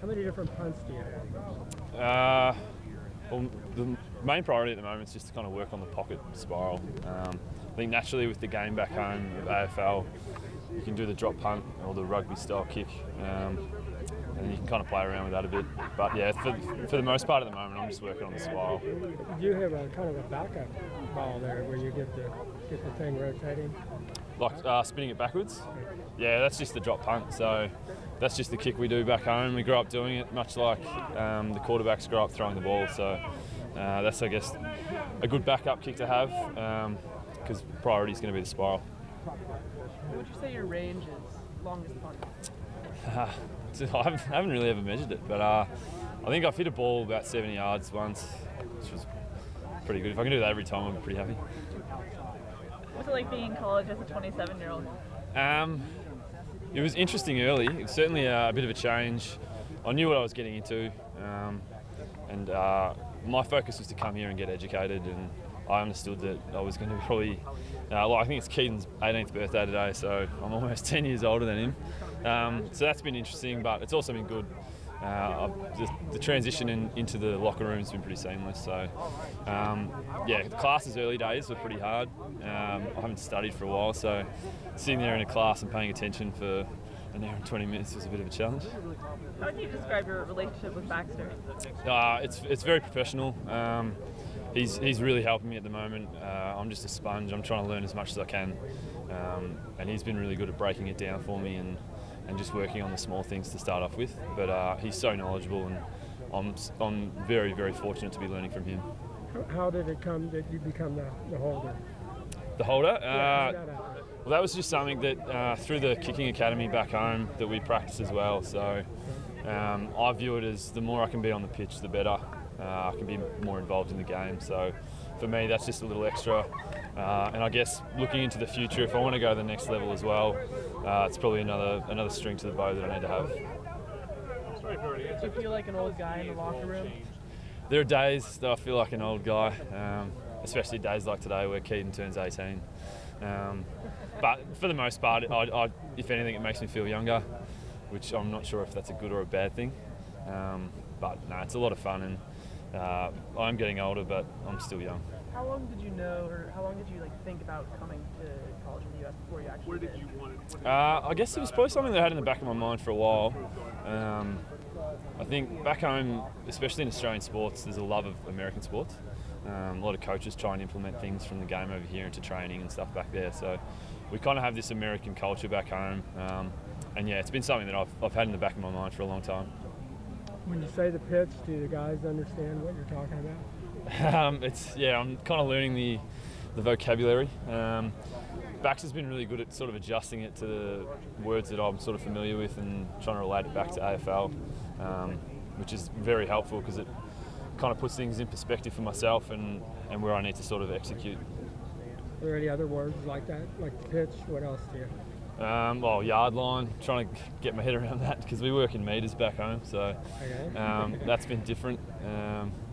How many different punts do you have? Well, the main priority at the moment is just to kind of work on the pocket spiral. I think naturally with the game back home of AFL, you can do the drop punt or the rugby style kick, and you can kind of play around with that a bit. But yeah, for the most part at the moment, I'm just working on the spiral. You have a kind of a backup ball there where you get the thing rotating. Like spinning it backwards? Yeah, that's just the drop punt. So that's just the kick we do back home. We grew up doing it, much like the quarterbacks grew up throwing the ball. So that's, I guess, a good backup kick to have because priority is going to be the spiral. What would you say your range is, longest punt? I haven't really ever measured it, but I think I've hit a ball about 70 yards once, which was pretty good. If I can do that every time, I'd be pretty happy. What's it like being in college as a 27-year-old? It was interesting early. It was certainly a bit of a change. I knew what I was getting into, and my focus was to come here and get educated, and I understood that I was going to probably, I think it's Keaton's 18th birthday today, so I'm almost 10 years older than him. So that's been interesting, but it's also been good. The transition into the locker room has been pretty seamless. So yeah, the classes early days were pretty hard. I haven't studied for a while, so sitting there in a class and paying attention for an hour and 20 minutes was a bit of a challenge. How would you describe your relationship with Baxter? It's very professional. He's really helping me at the moment. I'm just a sponge. I'm trying to learn as much as I can, and he's been really good at breaking it down for me and just working on the small things to start off with. But he's so knowledgeable, and I'm very, very fortunate to be learning from him. How did it come that you become the holder? The holder? Well, that was just something that through the kicking academy back home that we practice as well. So I view it as the more I can be on the pitch, the better. I can be more involved in the game. So for me, that's just a little extra. And I guess looking into the future, if I want to go to the next level as well, it's probably another string to the bow that I need to have. Do you feel like an old guy in the locker room? There are days that I feel like an old guy, especially days like today where Keaton turns 18. But for the most part, if anything, it makes me feel younger, which I'm not sure if that's a good or a bad thing. But no, it's a lot of fun, and I'm getting older, but I'm still young. How long did you know, or how long did you think about coming to college in the US before you actually did? I guess it was probably something that I had in the back of my mind for a while. I think back home, especially in Australian sports, there's a love of American sports. A lot of coaches try and implement things from the game over here into training and stuff back there. So we kind of have this American culture back home. And yeah, it's been something that I've had in the back of my mind for a long time. When you say the pitch, do the guys understand what you're talking about? I'm kind of learning the vocabulary. Baxter's been really good at sort of adjusting it to the words that I'm sort of familiar with and trying to relate it back to AFL, which is very helpful because it kind of puts things in perspective for myself and where I need to sort of execute. Are there any other words like that, like the pitch? What else do you? Yard line, trying to get my head around that because we work in metres back home, so that's been different.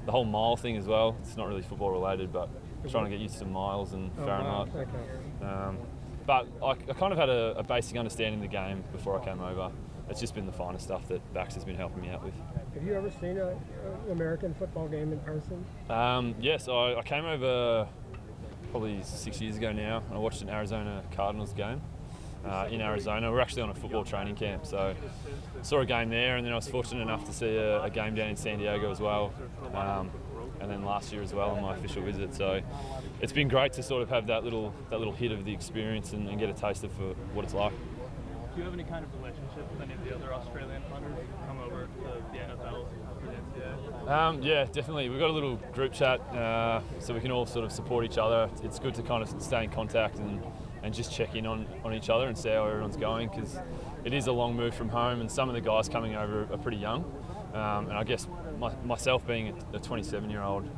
The whole mile thing as well, it's not really football related, but trying to get used to miles and Fahrenheit. Wow. Okay. But I kind of had a basic understanding of the game before I came over. It's just been the finer stuff that Baxter's been helping me out with. Have you ever seen an American football game in person? Yes, I came over probably 6 years ago now, and I watched an Arizona Cardinals game. In Arizona. We're actually on a football training camp, so saw a game there, and then I was fortunate enough to see a game down in San Diego as well, and then last year as well on my official visit. So it's been great to sort of have that little hit of the experience and get a taste of what it's like. Do you have any kind of relationship with any of the other Australian punters who come over to the NFL for the NCAA? Yeah, definitely. We've got a little group chat so we can all sort of support each other. It's good to kind of stay in contact and just check in on each other and see how everyone's going, because it is a long move from home and some of the guys coming over are pretty young. And I guess myself being a 27-year-old,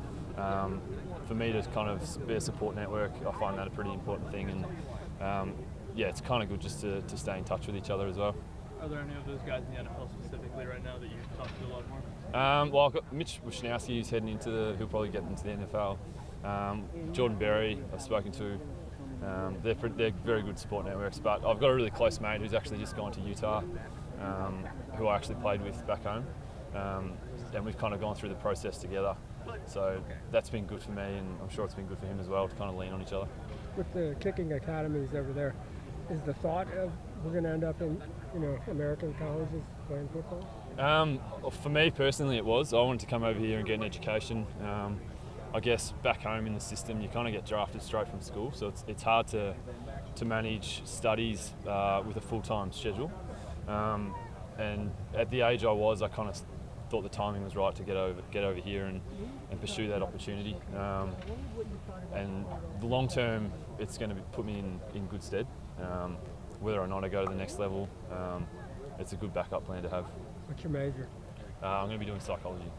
for me to kind of be a support network, I find that a pretty important thing. And yeah, it's kind of good just to stay in touch with each other as well. Are there any of those guys in the NFL specifically right now that you talk to a lot more? Well, I've got Mitch Wishnowski who's heading he'll probably get into the NFL. Jordan Berry I've spoken to. They're very good support networks, but I've got a really close mate who's actually just gone to Utah, who I actually played with back home. and we've kind of gone through the process together. So that's been good for me, and I'm sure it's been good for him as well to kind of lean on each other. With the kicking academies over there, is the thought of we're going to end up in American colleges playing football? For me personally, it was. I wanted to come over here and get an education. I guess back home in the system, you kind of get drafted straight from school, so it's hard to manage studies with a full-time schedule. And at the age I was, I kind of thought the timing was right to get over here and pursue that opportunity. And the long term, it's going to put me in good stead. Whether or not I go to the next level, it's a good backup plan to have. What's your major? I'm going to be doing psychology.